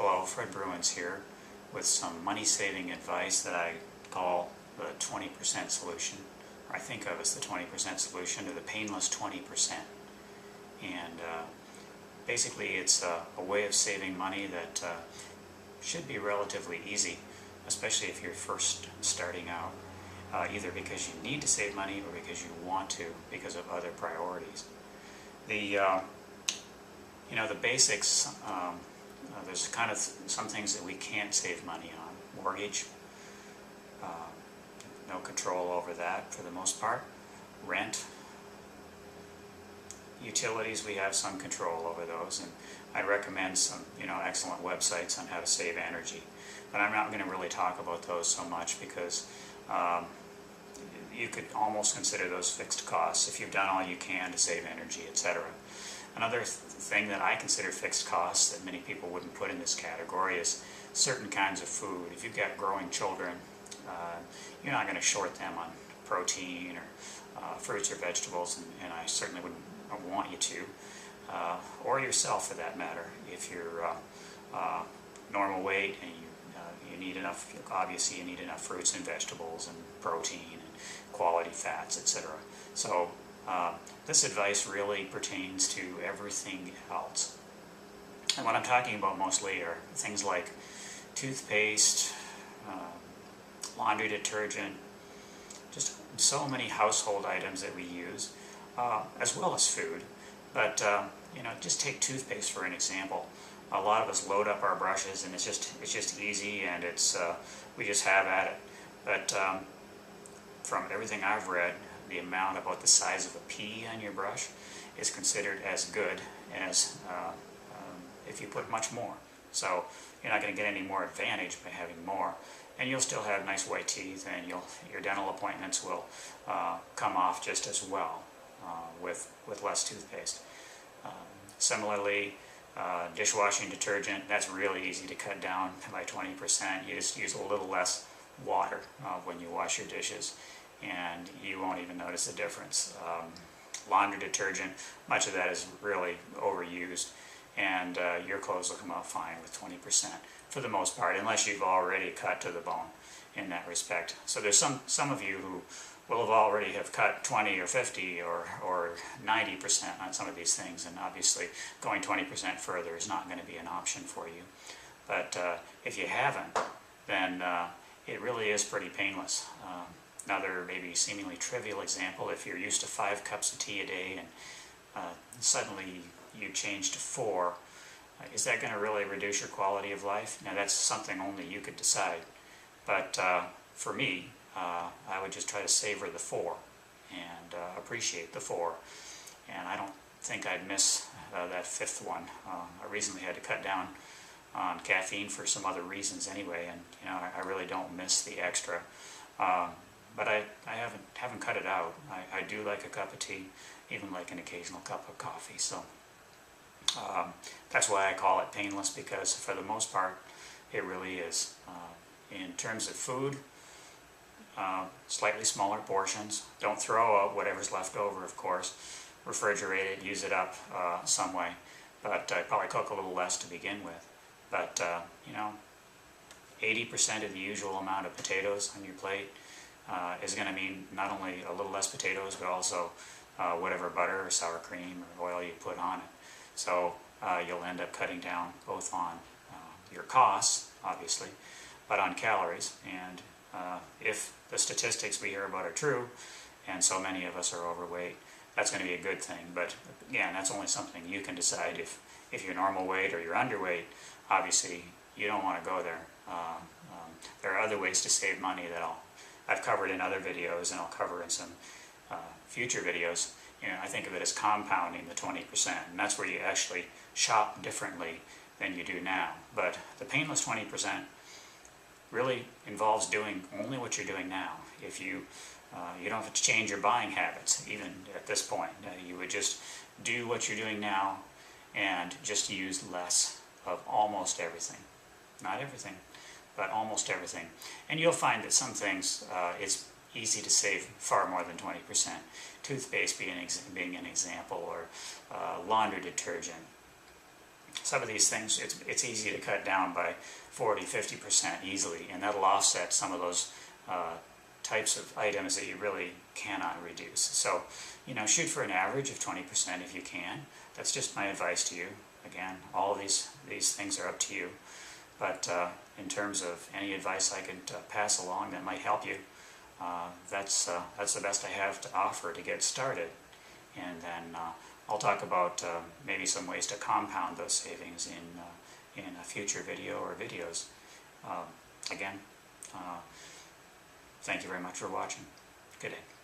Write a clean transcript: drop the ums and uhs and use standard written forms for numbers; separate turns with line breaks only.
Hello, Fred Bruins here with some money-saving advice that I call the 20% solution, or I think of as the 20% solution to the painless 20%. And basically it's a way of saving money that should be relatively easy, especially if you're first starting out, either because you need to save money or because you want to because of other priorities. The basics, there's kind of some things that we can't save money on. Mortgage, no control over that for the most part. Rent, utilities, we have some control over those, and I recommend some excellent websites on how to save energy. But I'm not going to really talk about those so much because you could almost consider those fixed costs if you've done all you can to save energy, etc. Another thing that I consider fixed costs that many people wouldn't put in this category is certain kinds of food. If you've got growing children, you're not going to short them on protein or fruits or vegetables, and I certainly wouldn't want you to, or yourself for that matter. If you're normal weight and you need enough, obviously you need enough fruits and vegetables and protein and quality fats, etc. So this advice really pertains to everything else. And what I'm talking about mostly are things like toothpaste, laundry detergent, just so many household items that we use, as well as food. But just take toothpaste for an example. A lot of us load up our brushes, and it's just easy, and we just have at it. But from everything I've read, the amount about the size of a pea on your brush is considered as good as if you put much more. So you're not going to get any more advantage by having more, and you'll still have nice white teeth, and your dental appointments will come off just as well with less toothpaste. Similarly, dishwashing detergent, that's really easy to cut down by 20%. You just use a little less water when you wash your dishes, and you won't even notice the difference. Laundry detergent, much of that is really overused, and your clothes will come out fine with 20% for the most part, unless you've already cut to the bone in that respect. So there's some of you who will already have cut 20 or 50 or 90% on some of these things, and obviously going 20% further is not going to be an option for you. But if you haven't, then it really is pretty painless. Another maybe seemingly trivial example, if you're used to 5 cups of tea a day and suddenly you change to 4, is that going to really reduce your quality of life? Now that's something only you could decide. But for me, I would just try to savor the 4 and appreciate the 4. And I don't think I'd miss that 5th one. I recently had to cut down on caffeine for some other reasons anyway, and I really don't miss the extra. But I haven't cut it out. I do like a cup of tea, even like an occasional cup of coffee. So that's why I call it painless, because for the most part, it really is. In terms of food, slightly smaller portions. Don't throw out whatever's left over, of course. Refrigerate it, use it up some way. But probably cook a little less to begin with. But 80% of the usual amount of potatoes on your plate is going to mean not only a little less potatoes, but also whatever butter or sour cream or oil you put on it. So you'll end up cutting down both on your costs, obviously, but on calories. And if the statistics we hear about are true, and so many of us are overweight, that's going to be a good thing. But again, that's only something you can decide. If you're normal weight or you're underweight, obviously you don't want to go there. There are other ways to save money that I've covered in other videos, and I'll cover in some future videos. I think of it as compounding the 20%, and that's where you actually shop differently than you do now. But the painless 20% really involves doing only what you're doing now. If you don't have to change your buying habits, even at this point. You would just do what you're doing now and just use less of almost everything. Not everything, but almost everything. And you'll find that some things it's easy to save far more than 20%. Toothpaste being an example, or laundry detergent. some of these things, it's easy to cut down by 40-50% easily, and that'll offset some of those types of items that you really cannot reduce. So, you know, shoot for an average of 20% if you can. That's just my advice to you. Again, all of these things are up to you. But in terms of any advice I could pass along that might help you, that's the best I have to offer to get started. And then I'll talk about maybe some ways to compound those savings in a future video or videos. Again, thank you very much for watching. Good day.